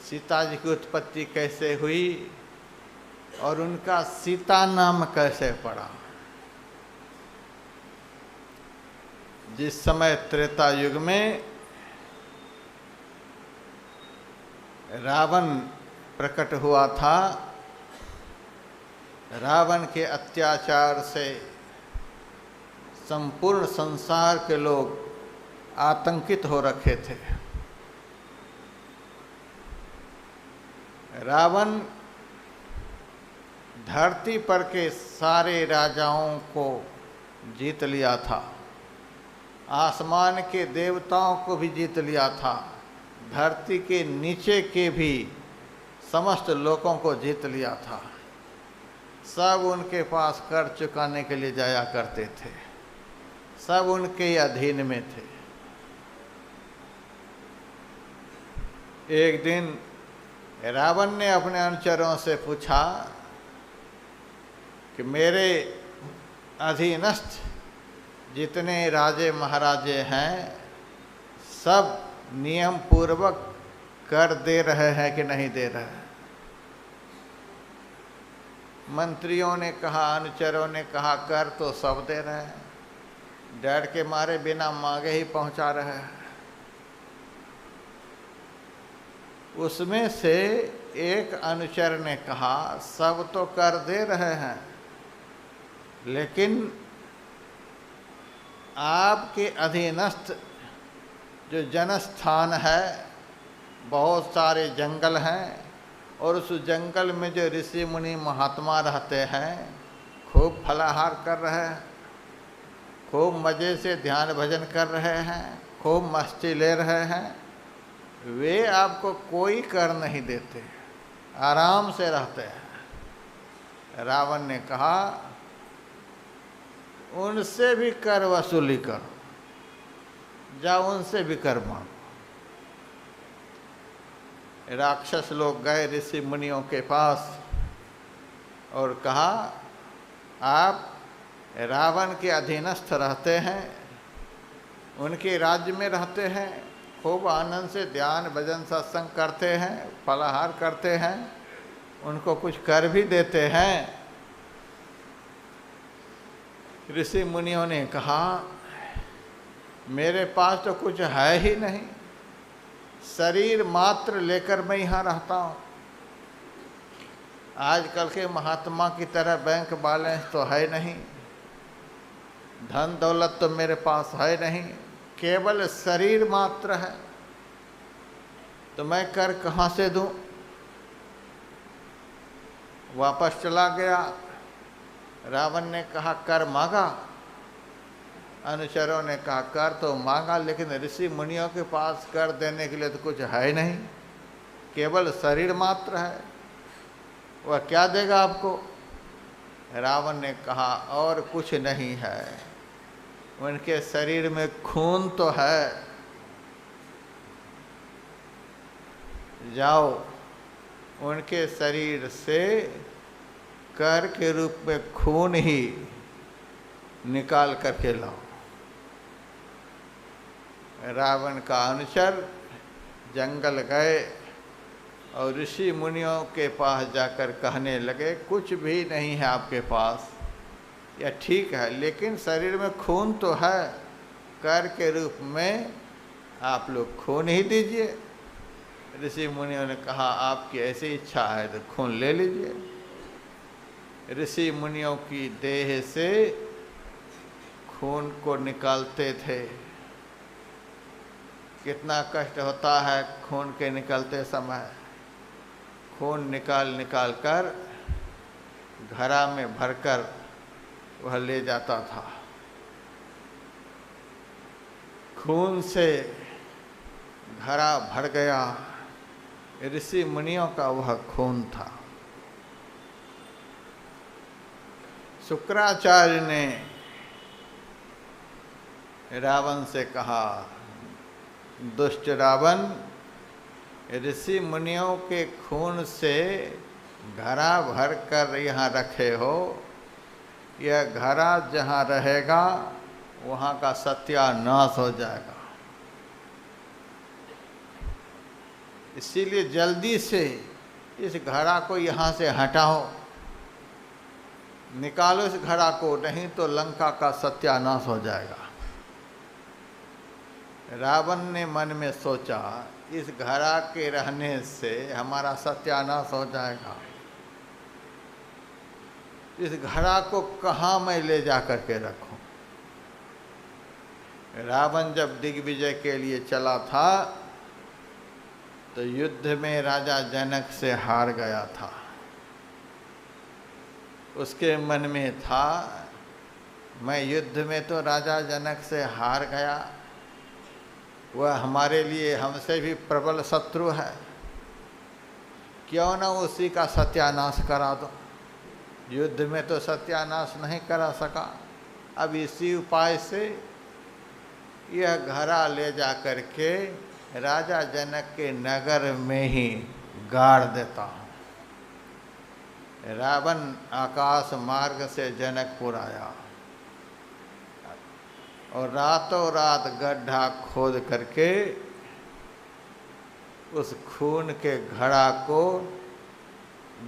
सीता जी की उत्पत्ति कैसे हुई और उनका सीता नाम कैसे पड़ा। जिस समय त्रेता युग में रावण प्रकट हुआ था, रावण के अत्याचार से संपूर्ण संसार के लोग आतंकित हो रखे थे। रावण धरती पर के सारे राजाओं को जीत लिया था, आसमान के देवताओं को भी जीत लिया था, धरती के नीचे के भी समस्त लोगों को जीत लिया था। सब उनके पास कर चुकाने के लिए जाया करते थे, सब उनके अधीन में थे। एक दिन रावण ने अपने अनुचरों से पूछा कि मेरे अधीनस्थ जितने राजे महाराजे हैं सब नियम पूर्वक कर दे रहे हैं कि नहीं दे रहे हैं। मंत्रियों ने कहा, अनुचरों ने कहा कर तो सब दे रहे हैं, डर के मारे बिना मांगे ही पहुंचा रहे हैं। उसमें से एक अनुचर ने कहा सब तो कर दे रहे हैं, लेकिन आपके अधीनस्थ जो जनस्थान है, बहुत सारे जंगल हैं और उस जंगल में जो ऋषि मुनि महात्मा रहते हैं खूब फलाहार कर रहे हैं, खूब मज़े से ध्यान भजन कर रहे हैं, खूब मस्ती ले रहे हैं, वे आपको कोई कर नहीं देते, आराम से रहते हैं। रावण ने कहा उनसे भी कर वसूली करो, जाओ उनसे भी कर मांगो। राक्षस लोग गए ऋषि मुनियों के पास और कहा आप रावण के अधीनस्थ रहते हैं, उनके राज्य में रहते हैं, खूब आनंद से ध्यान भजन सत्संग करते हैं, फलाहार करते हैं, उनको कुछ कर भी देते हैं। ऋषि मुनियों ने कहा मेरे पास तो कुछ है ही नहीं, शरीर मात्र लेकर मैं यहाँ रहता हूँ। आजकल के महात्मा की तरह बैंक बैलेंस तो है नहीं, धन दौलत तो मेरे पास है नहीं, केवल शरीर मात्र है, तो मैं कर कहाँ से दूँ। वापस चला गया। रावण ने कहा कर मांगा, अनुचरों ने कहा कर तो मांगा, लेकिन ऋषि मुनियों के पास कर देने के लिए तो कुछ है नहीं, केवल शरीर मात्र है, वह क्या देगा आपको। रावण ने कहा और कुछ नहीं है, उनके शरीर में खून तो है, जाओ उनके शरीर से कर के रूप में खून ही निकाल करके लाओ। रावण का अनुचर जंगल गए और ऋषि मुनियों के पास जाकर कहने लगे कुछ भी नहीं है आपके पास, या ठीक है लेकिन शरीर में खून तो है, कर के रूप में आप लोग खून ही दीजिए। ऋषि मुनियों ने कहा आपकी ऐसी इच्छा है तो खून ले लीजिए। ऋषि मुनियों की देह से खून को निकालते थे। कितना कष्ट होता है खून के निकलते समय। खून निकाल निकाल कर घड़ा में भरकर वह ले जाता था। खून से घड़ा भर गया, ऋषि मुनियों का वह खून था। शुक्राचार्य ने रावण से कहा दुष्ट रावण, ऋषि मुनियों के खून से घड़ा भर कर यहाँ रखे हो, यह घड़ा जहाँ रहेगा वहाँ का सत्यानाश हो जाएगा। इसीलिए जल्दी से इस घड़ा को यहाँ से हटाओ, निकालो इस घड़ा को, नहीं तो लंका का सत्यानाश हो जाएगा। रावण ने मन में सोचा, इस घड़ा के रहने से हमारा सत्यानाश हो जाएगा, इस घड़ा को कहाँ मैं ले जा कर के रखूं। रावण जब दिग्विजय के लिए चला था तो युद्ध में राजा जनक से हार गया था। उसके मन में था, मैं युद्ध में तो राजा जनक से हार गया, वह हमारे लिए हमसे भी प्रबल शत्रु है, क्यों न उसी का सत्यानाश करा दो। युद्ध में तो सत्यानाश नहीं करा सका, अब इसी उपाय से यह घड़ा ले जा कर के राजा जनक के नगर में ही गाड़ देता हूँ। रावण आकाश मार्ग से जनकपुर आया और रातों रात गड्ढा खोद करके उस खून के घड़ा को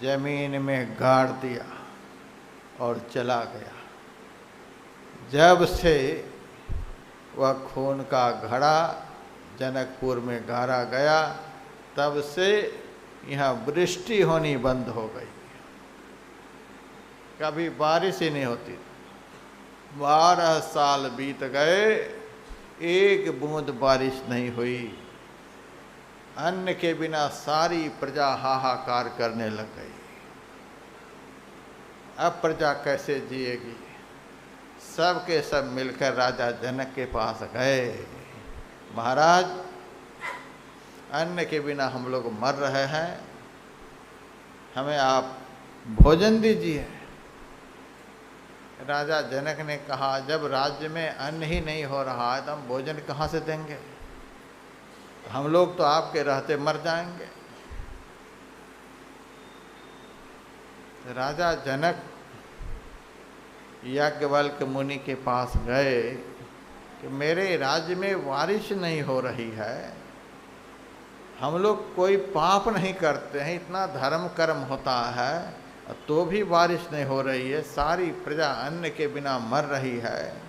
जमीन में गाड़ दिया और चला गया। जब से वह खून का घड़ा जनकपुर में गाड़ा गया, तब से यहाँ वृष्टि होनी बंद हो गई, कभी बारिश ही नहीं होती। 12 साल बीत गए, एक बूंद बारिश नहीं हुई। अन्न के बिना सारी प्रजा हाहाकार करने लग गई। अब प्रजा कैसे जिएगी? सब के सब मिलकर राजा जनक के पास गए, महाराज अन्न के बिना हम लोग मर रहे हैं, हमें आप भोजन दीजिए। राजा जनक ने कहा, जब राज्य में अन्न ही नहीं हो रहा है तो हम भोजन कहाँ से देंगे? हम लोग तो आपके रहते मर जाएंगे। राजा जनक याज्ञवल्क्य मुनि के पास गए कि मेरे राज्य में बारिश नहीं हो रही है, हम लोग कोई पाप नहीं करते हैं, इतना धर्म कर्म होता है, तो भी बारिश नहीं हो रही है, सारी प्रजा अन्न के बिना मर रही है।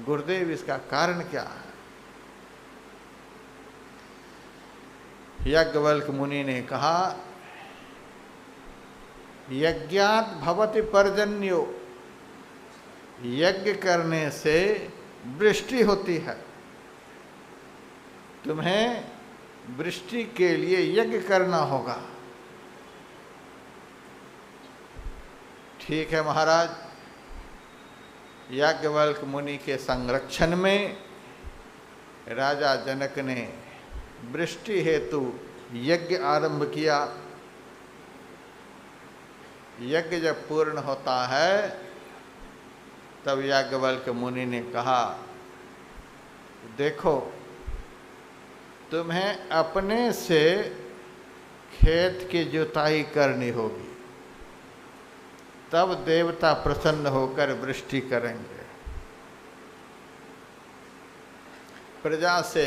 गुरुदेव, इसका कारण क्या है? याज्ञवल्क्य मुनि ने कहा, यज्ञात् भवति पर्जन्यो, यज्ञ करने से वृष्टि होती है। तुम्हें वृष्टि के लिए यज्ञ करना होगा। ठीक है महाराज। याज्ञवल्क्य मुनि के संरक्षण में राजा जनक ने वृष्टि हेतु यज्ञ आरंभ किया। यज्ञ जब पूर्ण होता है तब याज्ञवल्क्य मुनि ने कहा, देखो तुम्हें अपने से खेत की जुताई करनी होगी, तब देवता प्रसन्न होकर वृष्टि करेंगे। प्रजा से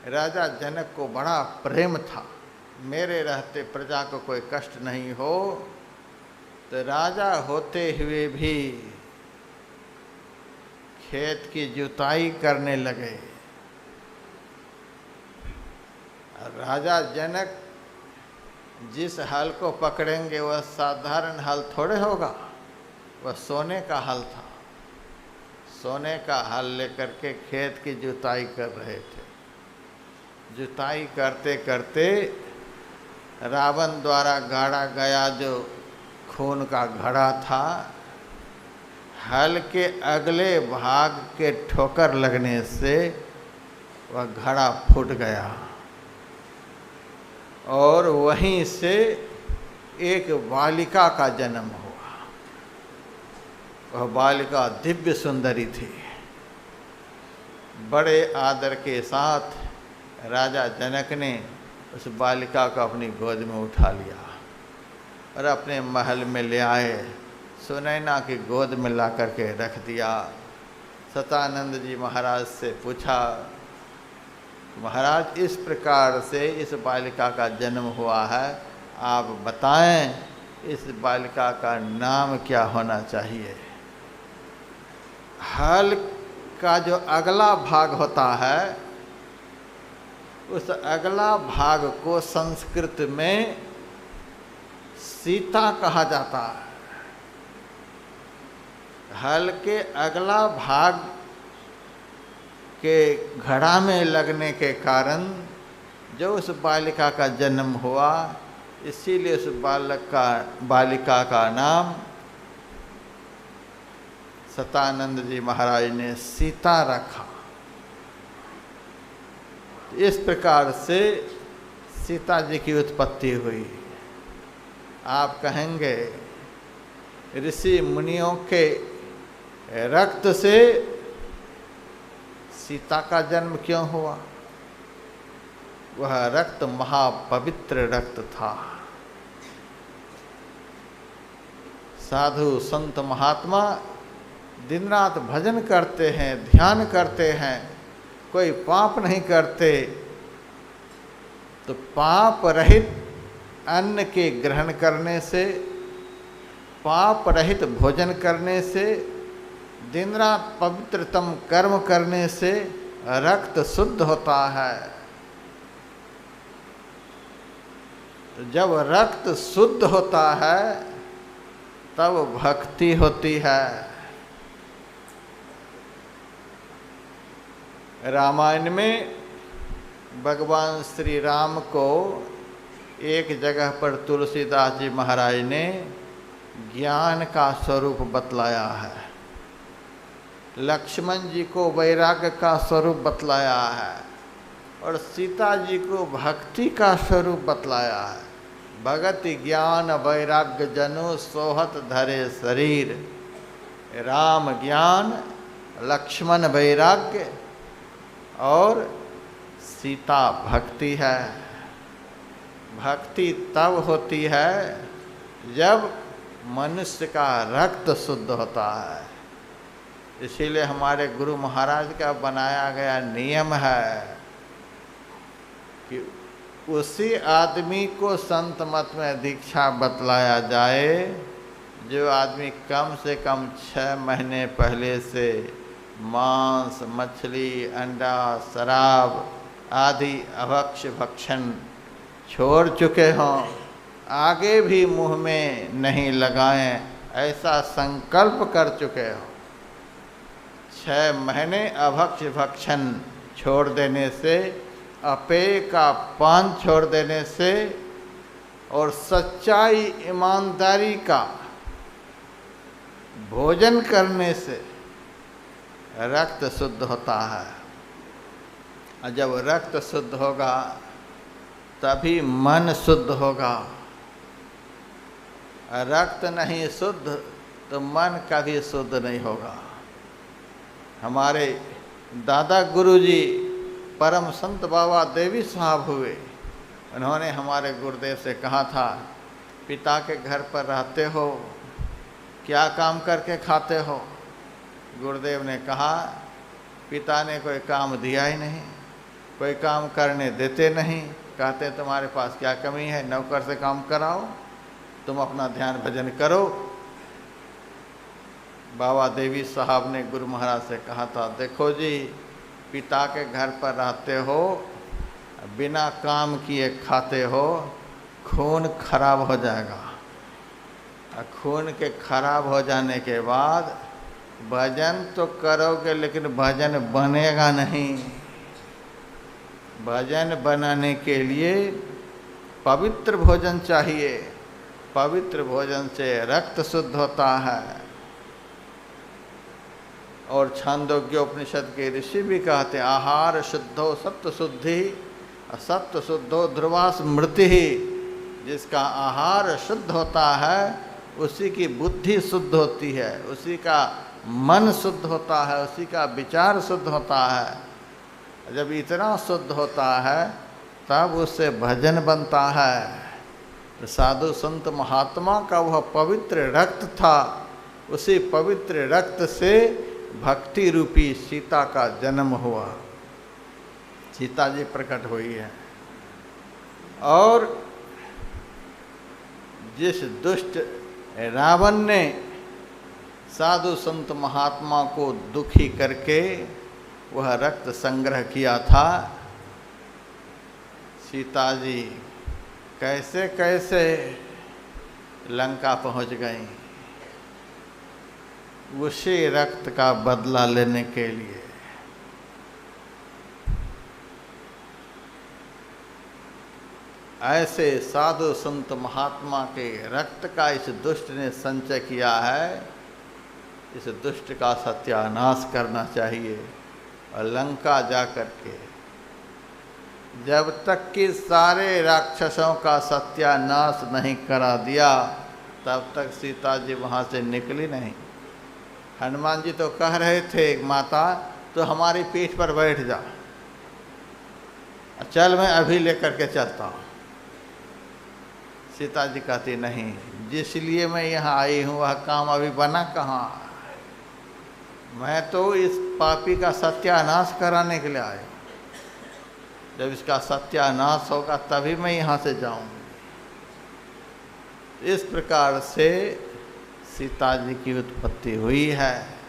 राजा जनक को बड़ा प्रेम था, मेरे रहते प्रजा को कोई कष्ट नहीं हो, तो राजा होते हुए भी खेत की जुताई करने लगे। राजा जनक जिस हल को पकड़ेंगे वह साधारण हल थोड़े होगा, वह सोने का हल था। सोने का हल लेकर के खेत की जुताई कर रहे थे। जुताई करते करते रावण द्वारा गाड़ा गया जो खून का घड़ा था, हल के अगले भाग के ठोकर लगने से वह घड़ा फूट गया और वहीं से एक बालिका का जन्म हुआ। वह बालिका दिव्य सुंदरी थी। बड़े आदर के साथ राजा जनक ने उस बालिका को अपनी गोद में उठा लिया और अपने महल में ले आए, सुनैना की गोद में ला करके रख दिया। सतानंद जी महाराज से पूछा, महाराज इस प्रकार से इस बालिका का जन्म हुआ है, आप बताएं इस बालिका का नाम क्या होना चाहिए। हल का जो अगला भाग होता है, उस अगला भाग को संस्कृत में सीता कहा जाता है। हल के अगला भाग के घड़ा में लगने के कारण जो उस बालिका का जन्म हुआ, इसीलिए उस बालिका का नाम सतानंद जी महाराज ने सीता रखा। इस प्रकार से सीता जी की उत्पत्ति हुई। आप कहेंगे ऋषि मुनियों के रक्त से सीता का जन्म क्यों हुआ? वह रक्त महापवित्र रक्त था। साधु संत महात्मा दिन रात भजन करते हैं, ध्यान करते हैं, कोई पाप नहीं करते, तो पाप रहित अन्न के ग्रहण करने से, पाप रहित भोजन करने से, दिन रात पवित्रतम कर्म करने से रक्त शुद्ध होता है। तो जब रक्त शुद्ध होता है तब भक्ति होती है। रामायण में भगवान श्री राम को एक जगह पर तुलसीदास जी महाराज ने ज्ञान का स्वरूप बतलाया है, लक्ष्मण जी को वैराग्य का स्वरूप बतलाया है और सीता जी को भक्ति का स्वरूप बतलाया है। भगति ज्ञान वैराग्य जनु सोहत धरे शरीर। राम ज्ञान, लक्ष्मण वैराग्य और सीता भक्ति है। भक्ति तब होती है जब मनुष्य का रक्त शुद्ध होता है। इसीलिए हमारे गुरु महाराज का बनाया गया नियम है कि उसी आदमी को संत मत में दीक्षा बतलाया जाए जो आदमी कम से कम 6 महीने पहले से मांस, मछली, अंडा, शराब आदि अभक्ष्य भक्षण छोड़ चुके हों, आगे भी मुंह में नहीं लगाएं, ऐसा संकल्प कर चुके हो। 6 महीने अभक्ष्य भक्षण छोड़ देने से, अपेय का पान छोड़ देने से और सच्चाई ईमानदारी का भोजन करने से रक्त शुद्ध होता है। और जब रक्त शुद्ध होगा तभी मन शुद्ध होगा। रक्त नहीं शुद्ध तो मन कभी शुद्ध नहीं होगा। हमारे दादा गुरुजी परम संत बाबा देवी साहब हुए, उन्होंने हमारे गुरुदेव से कहा था, पिता के घर पर रहते हो, क्या काम करके खाते हो? गुरुदेव ने कहा, पिता ने कोई काम दिया ही नहीं, कोई काम करने देते नहीं, कहते तुम्हारे पास क्या कमी है, नौकर से काम कराओ, तुम अपना ध्यान भजन करो। बाबा देवी साहब ने गुरु महाराज से कहा था, देखो जी, पिता के घर पर रहते हो, बिना काम किए खाते हो, खून खराब हो जाएगा। खून के खराब हो जाने के बाद भजन तो करोगे लेकिन भजन बनेगा नहीं। भजन बनाने के लिए पवित्र भोजन चाहिए। पवित्र भोजन से रक्त शुद्ध होता है। और छांदोग्योपनिषद के ऋषि भी कहते हैं, आहार शुद्धो सत्व शुद्धि, असत्व शुद्धो ध्रुवा स्मृति। जिसका आहार शुद्ध होता है उसी की बुद्धि शुद्ध होती है, उसी का मन शुद्ध होता है, उसी का विचार शुद्ध होता है। जब इतना शुद्ध होता है तब उससे भजन बनता है। साधु संत महात्मा का वह पवित्र रक्त था, उसी पवित्र रक्त से भक्ति रूपी सीता का जन्म हुआ। सीता जी प्रकट हुई है। और जिस दुष्ट रावण ने साधु संत महात्मा को दुखी करके वह रक्त संग्रह किया था, सीता जी कैसे कैसे लंका पहुंच गई उसी रक्त का बदला लेने के लिए। ऐसे साधु संत महात्मा के रक्त का इस दुष्ट ने संचय किया है, इस दुष्ट का सत्यानाश करना चाहिए। और लंका जा कर के जब तक कि सारे राक्षसों का सत्यानाश नहीं करा दिया तब तक सीता जी वहाँ से निकली नहीं। हनुमान जी तो कह रहे थे माता तो हमारी पीठ पर बैठ जा, चल मैं अभी लेकर के चलता हूँ। सीता जी कहती नहीं, जिस लिए मैं यहाँ आई हूँ वह काम अभी बना कहाँ, मैं तो इस पापी का सत्यानाश कराने के लिए आया, जब इसका सत्यानाश होगा तभी मैं यहाँ से जाऊँगी। इस प्रकार से सीता जी की उत्पत्ति हुई है।